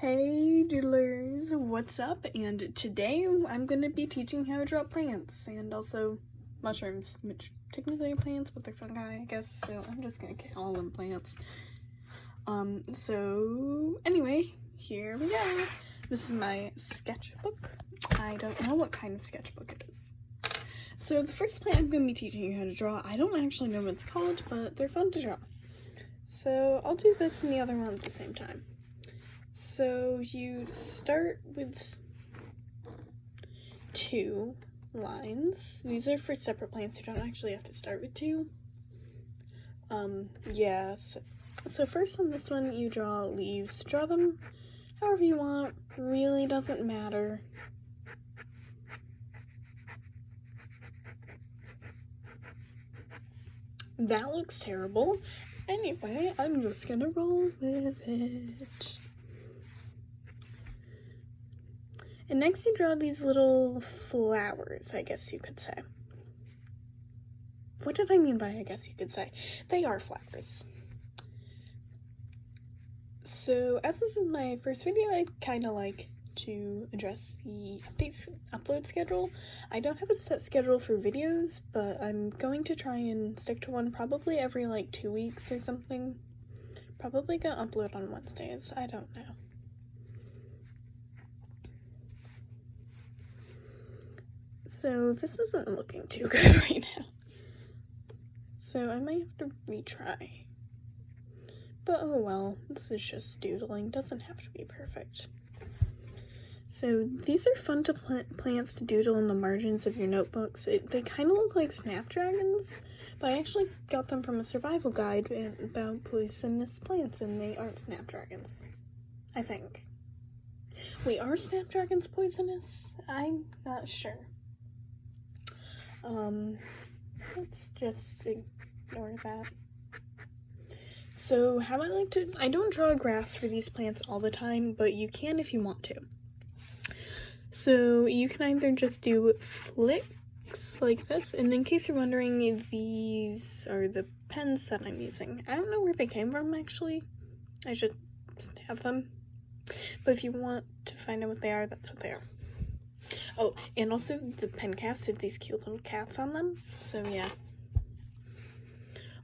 Hey doodlers, what's up? And today I'm going to be teaching how to draw plants and also mushrooms, which technically are plants, but they're fungi, I guess, so I'm just going to call them plants. So anyway, here we go. This is my sketchbook. I don't know what kind of sketchbook it is. So the first plant I'm going to be teaching you how to draw, I don't actually know what it's called, but they're fun to draw. So I'll do this and the other one at the same time. So you start with 2 lines. These are for separate plants. You don't actually have to start with 2. So first on this one you draw leaves. Draw them however you want. Really doesn't matter. That looks terrible. Anyway, I'm just gonna roll with it. And next you draw these little flowers, I guess you could say. What did I mean by I guess you could say? They are flowers. So as this is my first video, I'd kind of like to address the upload schedule. I don't have a set schedule for videos, but I'm going to try and stick to one probably every like 2 weeks or something. Probably gonna upload on Wednesdays, I don't know. So this isn't looking too good right now. So I might have to retry. But oh well, this is just doodling, doesn't have to be perfect. So these are fun to plants to doodle in the margins of your notebooks. They kind of look like snapdragons, but I actually got them from a survival guide about poisonous plants, and they aren't snapdragons, I think. Wait, are snapdragons poisonous? I'm not sure. Let's just ignore that. So how I don't draw grass for these plants all the time, but you can if you want to. So you can either just do flicks like this, and in case you're wondering, these are the pens that I'm using. I don't know where they came from actually. I should have them. But if you want to find out what they are, that's what they are. Oh, and also the pen caps have these cute little cats on them, so yeah.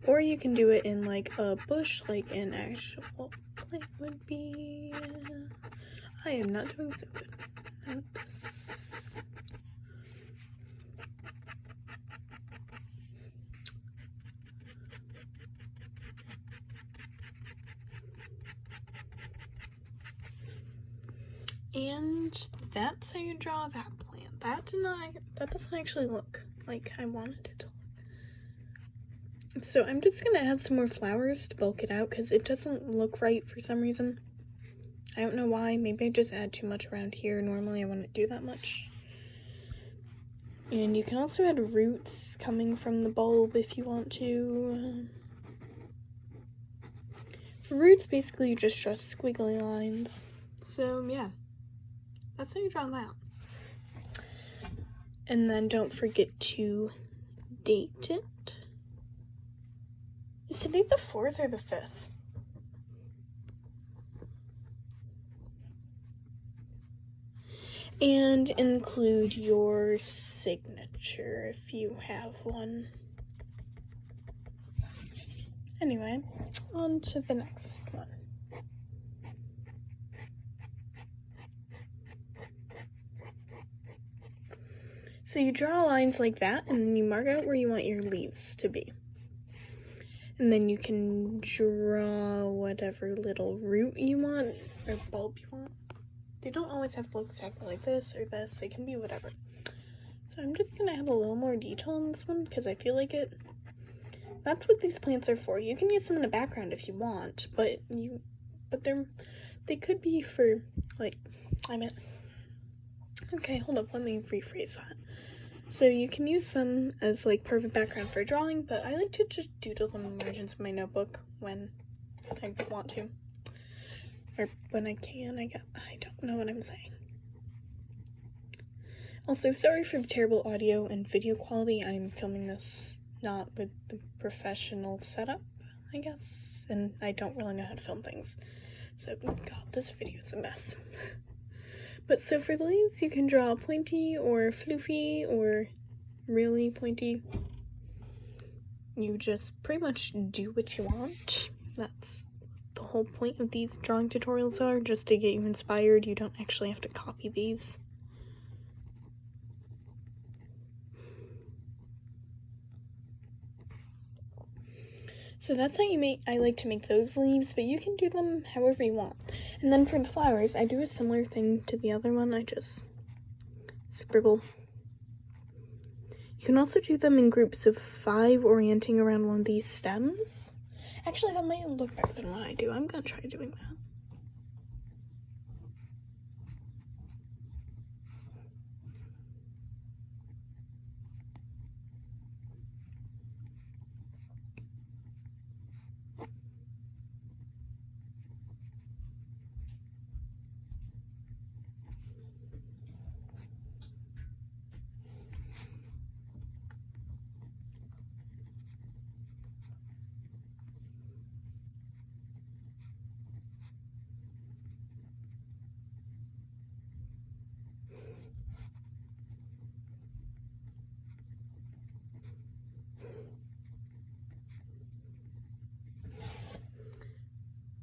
Or you can do it in like a bush, like an actual plant would be. I am not doing so good. Not this. And that's how you draw that plant. That doesn't actually look like I wanted it to look. So I'm just gonna add some more flowers to bulk it out because it doesn't look right for some reason. I don't know why. Maybe I just add too much around here. Normally I wouldn't do that much. And you can also add roots coming from the bulb if you want to. For roots, basically you just draw squiggly lines. So yeah. That's how you draw that. And then don't forget to date it. Is today the 4th or the 5th? And include your signature if you have one. Anyway, on to the next one. So you draw lines like that, and then you mark out where you want your leaves to be. And then you can draw whatever little root you want, or bulb you want. They don't always have to look exactly like this or this, they can be whatever. So I'm just gonna add a little more detail on this one, because I feel like that's what these plants are for. You can use them in the background if you want, but they could be for, okay, hold up, let me rephrase that. So you can use them as like perfect background for drawing, but I like to just doodle them in the margins of my notebook when I want to. Or when I can, I don't know what I'm saying. Also, sorry for the terrible audio and video quality. I'm filming this not with the professional setup, I guess, and I don't really know how to film things. So, God, this video is a mess. But so for the leaves, you can draw pointy or floofy or really pointy. You just pretty much do what you want. That's the whole point of these drawing tutorials are, just to get you inspired. You don't actually have to copy these. So that's how I like to make those leaves, but you can do them however you want. And then for the flowers, I do a similar thing to the other one. I just scribble. You can also do them in groups of 5 orienting around one of these stems. Actually, that might look better than what I do. I'm gonna try doing that.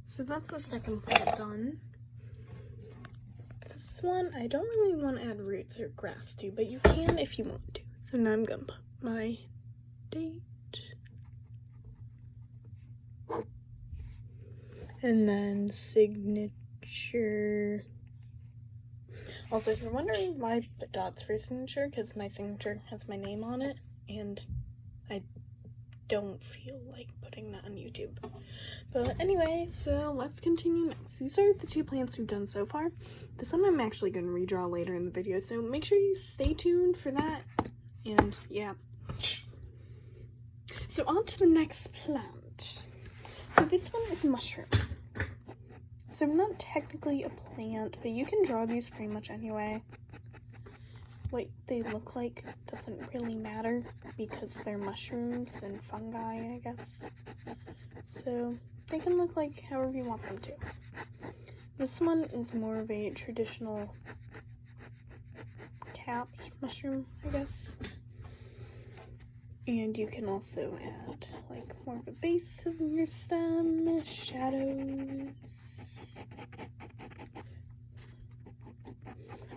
So that's the second part done. This one, I don't really want to add roots or grass to, but you can if you want to. So now I'm gonna put my date. And then signature. Also, if you're wondering why I put dots for signature, because my signature has my name on it, and I don't feel like putting that on YouTube. But anyway, so let's continue next. These are the 2 plants we've done so far. This one I'm actually going to redraw later in the video, so make sure you stay tuned for that. And yeah. So on to the next plant. So this one is a mushroom. So not technically a plant, but you can draw these pretty much anyway. What they look like doesn't really matter because they're mushrooms and fungi, I guess. So they can look like however you want them to. This one is more of a traditional capped mushroom, I guess. And you can also add like more of a base of your stem, shadows.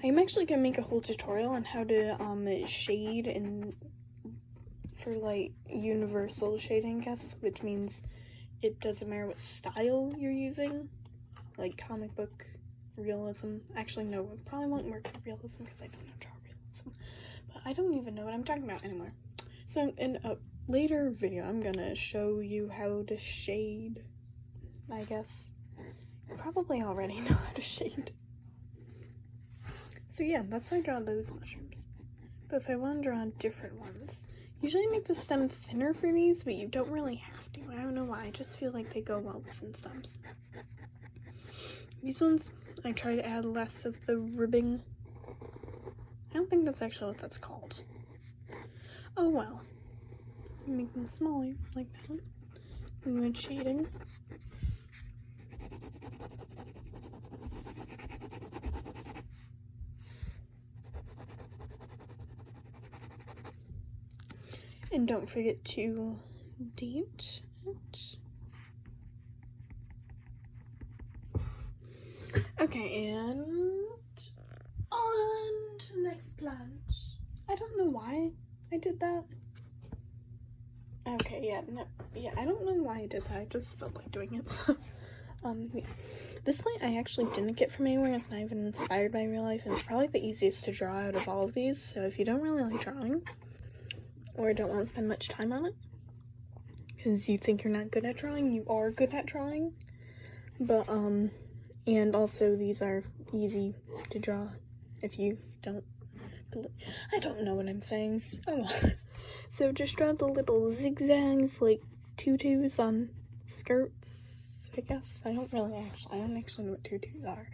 I'm actually gonna make a whole tutorial on how to shade and for like universal shading, I guess, which means it doesn't matter what style you're using, like comic book realism. Actually, no, it probably won't work for realism because I don't know draw realism, but I don't even know what I'm talking about anymore. So in a later video, I'm gonna show you how to shade, I guess. You probably already know how to shade. So yeah, that's how I draw those mushrooms. But if I want to draw different ones, usually I make the stem thinner for these, but you don't really have to. I don't know why, I just feel like they go well with stems. These ones, I try to add less of the ribbing. I don't think that's actually what that's called. Oh well. Make them smaller, like that. With shading. And don't forget to date it. Okay, and on to the next plant. I don't know why I did that. Okay, yeah, I don't know why I did that. I just felt like doing it. So, yeah. This plant I actually didn't get from anywhere. It's not even inspired by real life, and it's probably the easiest to draw out of all of these. So if you don't really like drawing, or don't want to spend much time on it, because you think you're not good at drawing, you are good at drawing. But, and also these are easy to draw if you don't, I don't know what I'm saying. Oh well. So just draw the little zigzags like tutus on skirts, I guess. I don't actually know what tutus are.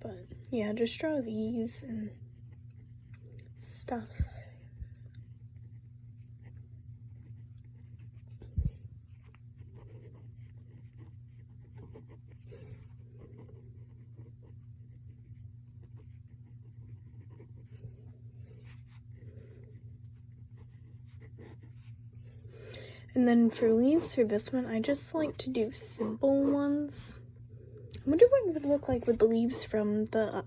But yeah, just draw these and stuff. And then for leaves for this one, I just like to do simple ones. I wonder what it would look like with the leaves from the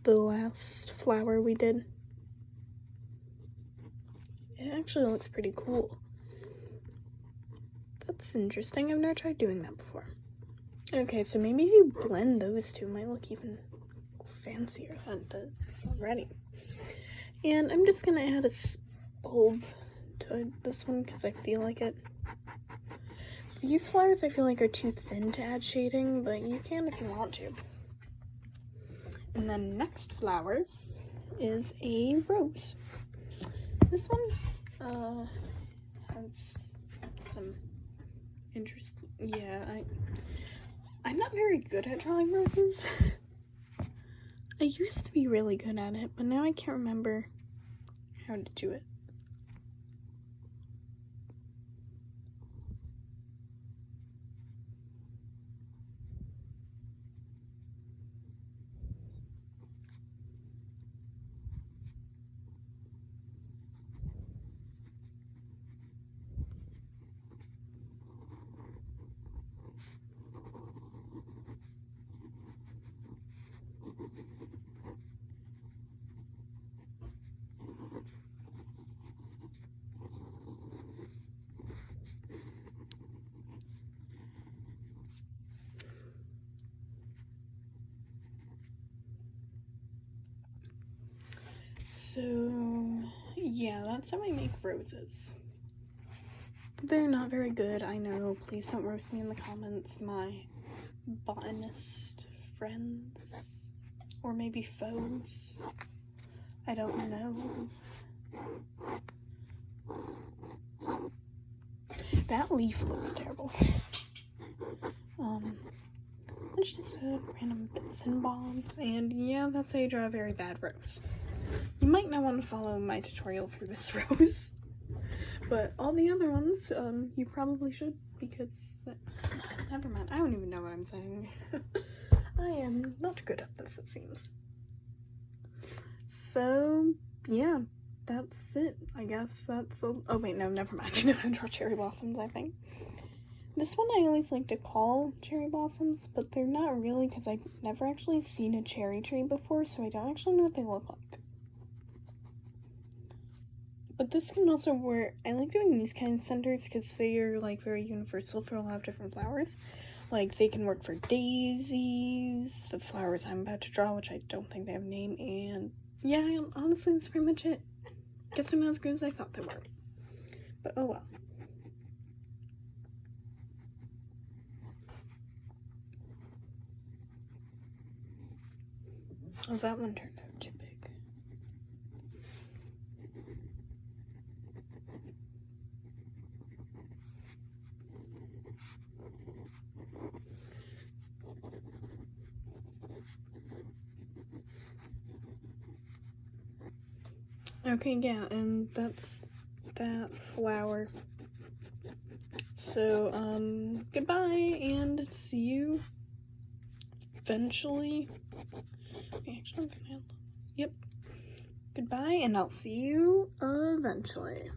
last flower we did. It actually looks pretty cool. That's interesting. I've never tried doing that before. Okay, so maybe if you blend those two, it might look even fancier than it does already. And I'm just gonna add a bulb to this one because I feel like it. These flowers I feel like are too thin to add shading, but you can if you want to. And then next flower is a rose. This one has some interesting, I'm not very good at drawing roses. I used to be really good at it, but now I can't remember how to do it. So, yeah, that's how I make roses. They're not very good, I know. Please don't roast me in the comments, my botanist friends. Or maybe foes. I don't know. That leaf looks terrible. Let's just random bits and bobs. And yeah, that's how you draw a very bad rose. You might not want to follow my tutorial for this rose, but all the other ones, you probably should, because, never mind, I don't even know what I'm saying. I am not good at this, it seems. So, yeah, that's it, I guess. Oh wait, no, never mind, I know how to draw cherry blossoms, I think. This one I always like to call cherry blossoms, but they're not really, because I've never actually seen a cherry tree before, so I don't actually know what they look like. But this can also work. I like doing these kind of centers because they are like very universal for a lot of different flowers. Like they can work for daisies, the flowers I'm about to draw, which I don't think they have a name, and yeah, honestly that's pretty much it. Guess they're not as good as I thought they were. But oh well. Oh, that one turned out too big. Okay, yeah, and that's that flower. So, goodbye, and see you eventually. Actually, yep. Goodbye, and I'll see you eventually.